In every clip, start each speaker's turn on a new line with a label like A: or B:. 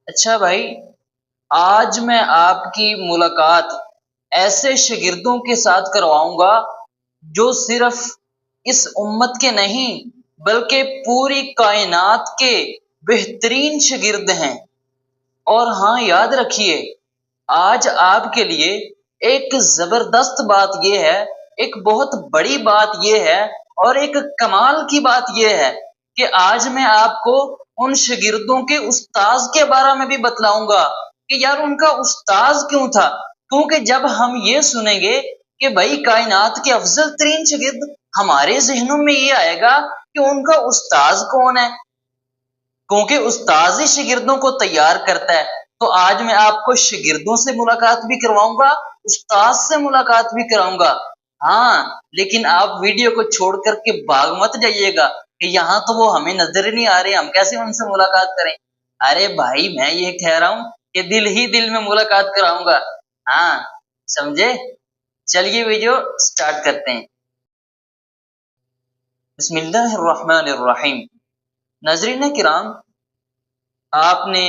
A: اچھا بھائی، آج میں آپ کی ملاقات ایسے شاگردوں کے ساتھ کرواؤں گا جو صرف اس امت کے نہیں بلکہ پوری کائنات کے بہترین شاگرد ہیں۔ اور ہاں، یاد رکھیے، آج آپ کے لیے ایک زبردست بات یہ ہے، ایک بہت بڑی بات یہ ہے اور ایک کمال کی بات یہ ہے کہ آج میں آپ کو ان شاگردوں کے استاذ کے بارے میں بھی بتلاؤں گا کہ یار ان کا استاذ کیوں تھا، کیونکہ جب ہم یہ سنیں گے کہ بھائی کائنات کے افضل ترین شاگرد، ہمارے ذہنوں میں یہ آئے گا کہ ان کا استاذ کون ہے، کیونکہ استاذ ہی شاگردوں کو تیار کرتا ہے۔ تو آج میں آپ کو شاگردوں سے ملاقات بھی کرواؤں گا، استاذ سے ملاقات بھی کراؤں گا۔ ہاں، لیکن آپ ویڈیو کو چھوڑ کر کے بھاگ مت جائیے گا کہ یہاں تو وہ ہمیں نظر ہی نہیں آ رہے، ہم کیسے ان سے ملاقات کریں۔ ارے بھائی، میں یہ کہہ رہا ہوں کہ دل ہی دل میں ملاقات کراؤں گا۔ ہاں، سمجھے؟ چلیے ویڈیو سٹارٹ کرتے ہیں۔ بسم اللہ الرحمن الرحیم۔ ناظرین کرام، آپ نے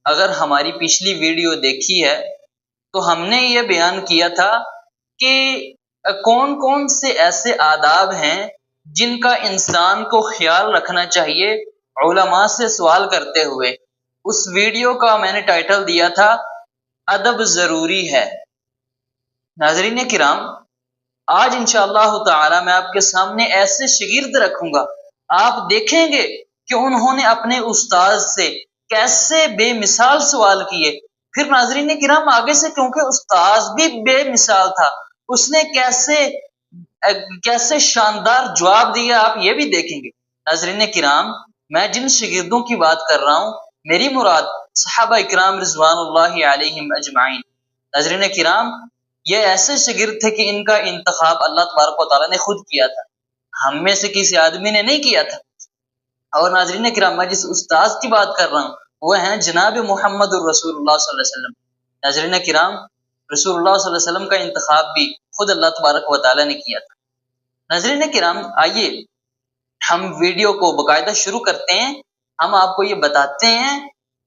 A: اگر ہماری پچھلی ویڈیو دیکھی ہے تو ہم نے یہ بیان کیا تھا کہ کون کون سے ایسے آداب ہیں جن کا انسان کو خیال رکھنا چاہیے علماء سے سوال کرتے ہوئے۔ اس ویڈیو کا میں نے ٹائٹل دیا تھا ادب ضروری ہے۔ ناظرین کرام، آج انشاءاللہ تعالی میں آپ کے سامنے ایسے شاگرد رکھوں گا، آپ دیکھیں گے کہ انہوں نے اپنے استاد سے کیسے بے مثال سوال کیے۔ پھر ناظرین کرام آگے سے، کیونکہ استاذ بھی بے مثال تھا، اس نے کیسے شاندار جواب دیا، آپ یہ بھی دیکھیں گے۔ ناظرین کرام، میں جن شاگردوں کی بات کر رہا ہوں، میری مراد صحابہ اکرام رضوان اللہ علیہم اجمعین۔ ناظرین کرام، یہ ایسے شاگرد تھے کہ ان کا انتخاب اللہ تبارک و تعالیٰ نے خود کیا تھا، ہم میں سے کسی آدمی نے نہیں کیا تھا۔ اور ناظرین کرام، میں جس استاذ کی بات کر رہا ہوں وہ ہیں جناب محمد الرسول اللہ صلی اللہ علیہ وسلم۔ ناظرین کرام، رسول اللہ صلی اللہ علیہ وسلم کا انتخاب بھی خود اللہ تبارک و تعالیٰ نے کیا تھا۔ ناظرین کرام، آئیے ہم ویڈیو کو باقاعدہ شروع کرتے ہیں۔ ہم آپ کو یہ بتاتے ہیں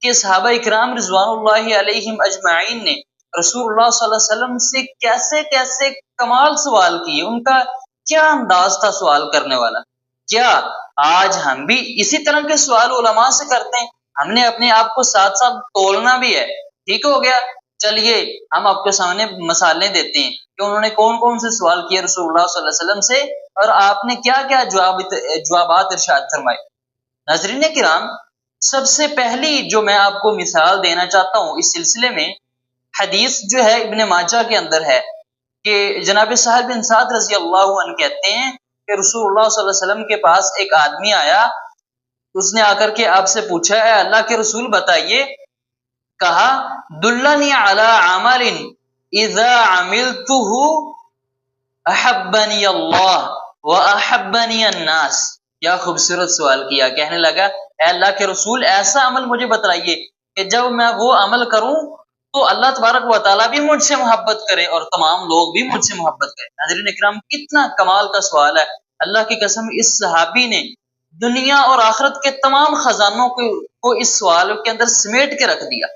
A: کہ صحابہ اکرام رضوان اللہ علیہم اجمعین نے رسول اللہ صلی اللہ علیہ وسلم سے کیسے کیسے کمال سوال کیے، ان کا کیا انداز تھا سوال کرنے والا۔ کیا آج ہم بھی اسی طرح کے سوال علماء سے کرتے ہیں؟ ہم نے اپنے آپ کو ساتھ ساتھ تولنا بھی ہے، ٹھیک ہو گیا؟ چلیے ہم آپ کے سامنے مثالیں دیتے ہیں کہ انہوں نے کون کون سے سوال کیے رسول اللہ صلی اللہ علیہ وسلم سے، اور آپ نے کیا کیا جوابات ارشاد فرمائے۔ ناظرین کرام، سب سے پہلی جو میں آپ کو مثال دینا چاہتا ہوں اس سلسلے میں، حدیث جو ہے ابن ماجہ کے اندر ہے کہ جناب سہل بن سعد رضی اللہ عنہ کہتے ہیں کہ رسول اللہ صلی اللہ علیہ وسلم کے پاس ایک آدمی آیا، اس نے آ کر کے آپ سے پوچھا، اے اللہ کے رسول بتائیے، کہا دلنی علی عمل اذا عملته احبنی اللہ واحبنی الناس۔ کیا خوبصورت سوال کیا، کہنے لگا اے اللہ کے رسول ایسا عمل مجھے بتلائیے کہ جب میں وہ عمل کروں تو اللہ تبارک و تعالیٰ بھی مجھ سے محبت کرے اور تمام لوگ بھی مجھ سے محبت کرے۔ ناظرین اکرام، کتنا کمال کا سوال ہے۔ اللہ کی قسم، اس صحابی نے دنیا اور آخرت کے تمام خزانوں کو اس سوال کے اندر سمیٹ کے رکھ دیا۔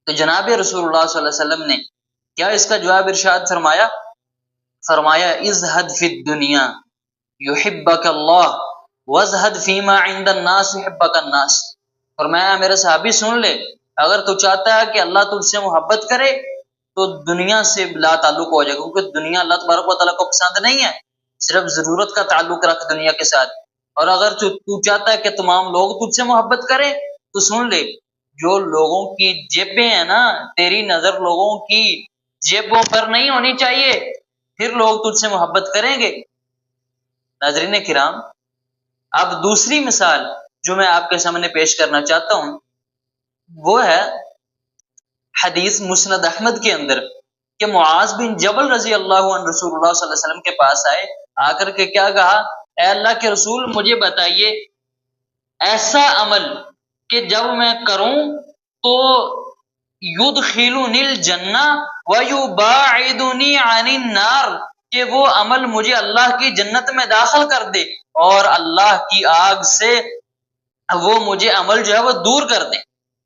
A: تو جناب رسول اللہ صلی اللہ علیہ وسلم نے کیا اس کا جواب ارشاد فرمایا؟ فرمایا ازہد فی الدنیا یحبک اللہ وازہد فیما عند الناس یحبک الناس۔ فرمایا میرے صحابی سن لے، اگر تو چاہتا ہے کہ اللہ تجھ سے محبت کرے تو دنیا سے لا تعلق ہو جائے گا، کیونکہ دنیا اللہ تبارک و تعالیٰ کو پسند نہیں ہے، صرف ضرورت کا تعلق رکھ دنیا کے ساتھ۔ اور اگر تو چاہتا ہے کہ تمام لوگ تجھ سے محبت کرے تو سن لے، جو لوگوں کی جیبیں ہیں نا، تیری نظر لوگوں کی جیبوں پر نہیں ہونی چاہیے، پھر لوگ تجھ سے محبت کریں گے۔ ناظرین کرام، اب دوسری مثال جو میں آپ کے سامنے پیش کرنا چاہتا ہوں وہ ہے حدیث مسند احمد کے اندر کہ معاذ بن جبل رضی اللہ عنہ رسول اللہ صلی اللہ علیہ وسلم کے پاس آئے، آ کر کے کیا کہا، اے اللہ کے رسول مجھے بتائیے ایسا عمل کہ جب میں کروں تو یدخلنی الجنہ ویباعدنی عن النار، کہ وہ عمل مجھے اللہ کی جنت میں داخل کر دے اور اللہ کی آگ سے وہ مجھے عمل جو ہے وہ دور کر دے۔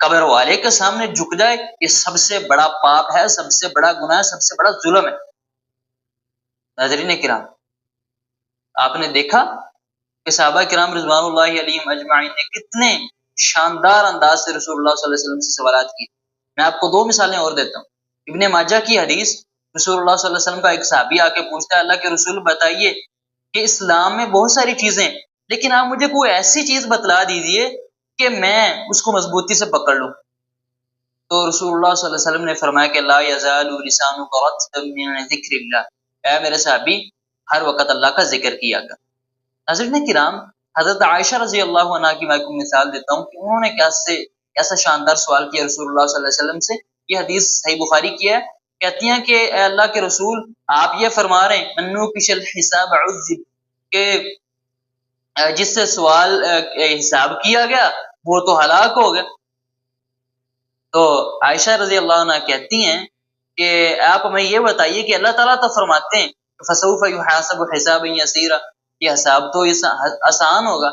A: قبر والے کے سامنے جھک جائے، یہ سب سے بڑا پاپ ہے، سب سے بڑا گناہ ہے، سب سے بڑا ظلم ہے۔ ناظرین کرام، آپ نے دیکھا کہ صحابہ کرام رضوان اللہ علیہم اجمعین نے کتنے شاندار انداز سے رسول اللہ صلی اللہ علیہ وسلم سے سوالات کیے۔ میں آپ کو 2 مثالیں اور دیتا ہوں۔ ابن ماجہ کی حدیث، رسول اللہ صلی اللہ علیہ وسلم کا ایک صحابی آ کے پوچھتا ہے، اللہ کے رسول بتائیے کہ اسلام میں بہت ساری چیزیں ہیں، لیکن آپ مجھے کوئی ایسی چیز بتلا دیجیے کہ میں اس کو مضبوطی سے پکڑ لوں۔ تو رسول اللہ صلی اللہ علیہ وسلم نے فرمایا کہ لا یزال لسانک رطبا من ذکر اللہ، اے میرے صحابی ہر وقت اللہ کا ذکر کیا کر۔ ناظرین کرام، حضرت عائشہ رضی اللہ عنہا کی میں کو مثال دیتا ہوں کہ انہوں نے کیسا شاندار سوال کیا رسول اللہ صلی اللہ علیہ وسلم سے۔ یہ حدیث صحیح بخاری کی ہے، کہتی ہیں کہ اے اللہ کے رسول، آپ یہ فرما رہے ہیں من نوقش الحساب عذب، کہ جس سے سوال حساب کیا گیا وہ تو ہلاک ہو گیا۔ تو عائشہ رضی اللہ عنہ کہتی ہیں کہ آپ ہمیں یہ بتائیے کہ اللہ تعالیٰ تو فرماتے ہیں فسوف یحاسب حسابا یسیرا، یہ حساب تو آسان ہوگا،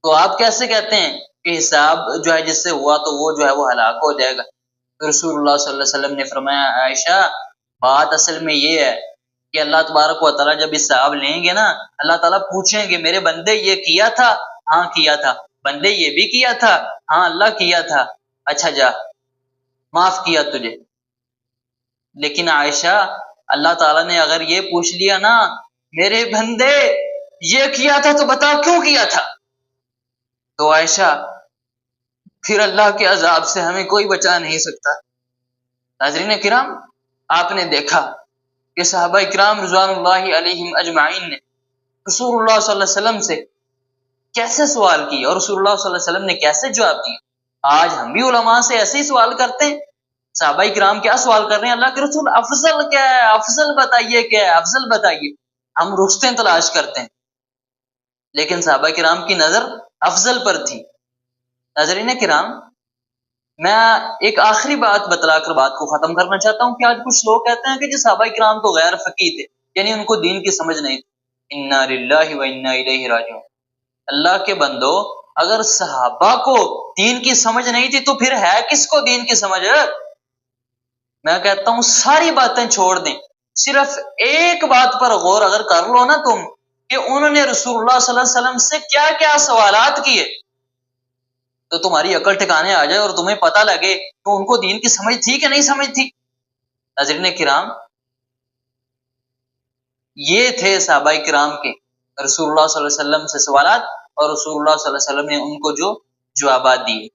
A: تو آپ کیسے کہتے ہیں کہ حساب جو ہے جس سے ہوا تو وہ جو ہے وہ ہلاک ہو جائے گا؟ رسول اللہ صلی اللہ علیہ وسلم نے فرمایا عائشہ بات اصل میں یہ ہے کہ اللہ تبارک و تعالیٰ جب حساب لیں گے نا، اللہ تعالیٰ پوچھیں گے میرے بندے یہ کیا تھا؟ ہاں کیا تھا۔ بندے یہ بھی کیا تھا؟ ہاں اللہ کیا تھا۔ اچھا جا معاف کیا تجھے۔ لیکن عائشہ اللہ تعالیٰ نے اگر یہ پوچھ لیا نا میرے بندے یہ کیا تھا تو بتا کیوں کیا تھا، تو عائشہ پھر اللہ کے عذاب سے ہمیں کوئی بچا نہیں سکتا۔ ناظرین کرام، آپ نے دیکھا کہ صحابہ اکرام رضوان اللہ علیہم اجمعین نے رسول اللہ صلی اللہ علیہ وسلم سے کیسے سوال کیے اور رسول اللہ صلی اللہ علیہ وسلم نے کیسے جواب دیے۔ آج ہم بھی علماء سے ایسے ہی سوال کرتے ہیں۔ صحابہ کرام کیا سوال کر رہے ہیں؟ اللہ کے رسول افضل کیا ہے، افضل بتائیے کیا ہے، افضل بتائیے۔ ہم رخصتیں تلاش کرتے ہیں، لیکن صحابہ کرام کی نظر افضل پر تھی۔ ناظرین کرام، میں ایک آخری بات بتلا کر بات کو ختم کرنا چاہتا ہوں کہ آج کچھ لوگ کہتے ہیں کہ جو صحابہ کرام تو غیر فقیہ تھے، یعنی ان کو دین کی سمجھ نہیں تھی۔ انا للہ و انا الیہ راجعون۔ اللہ کے بندو، اگر صحابہ کو دین کی سمجھ نہیں تھی تو پھر ہے کس کو دین کی سمجھ؟ میں کہتا ہوں ساری باتیں چھوڑ دیں، صرف ایک بات پر غور اگر کر لو نا تم کہ انہوں نے رسول اللہ صلی اللہ علیہ وسلم سے کیا کیا سوالات کیے، تو تمہاری عقل ٹھکانے آ جائے اور تمہیں پتہ لگے کہ ان کو دین کی سمجھ تھی کہ نہیں سمجھ تھی۔ ناظرین کرام، یہ تھے صحابہ کرام کے رسول اللہ صلی اللہ علیہ وسلم سے سوالات، اور رسول اللہ صلی اللہ علیہ وسلم نے ان کو جو جوابات دیے۔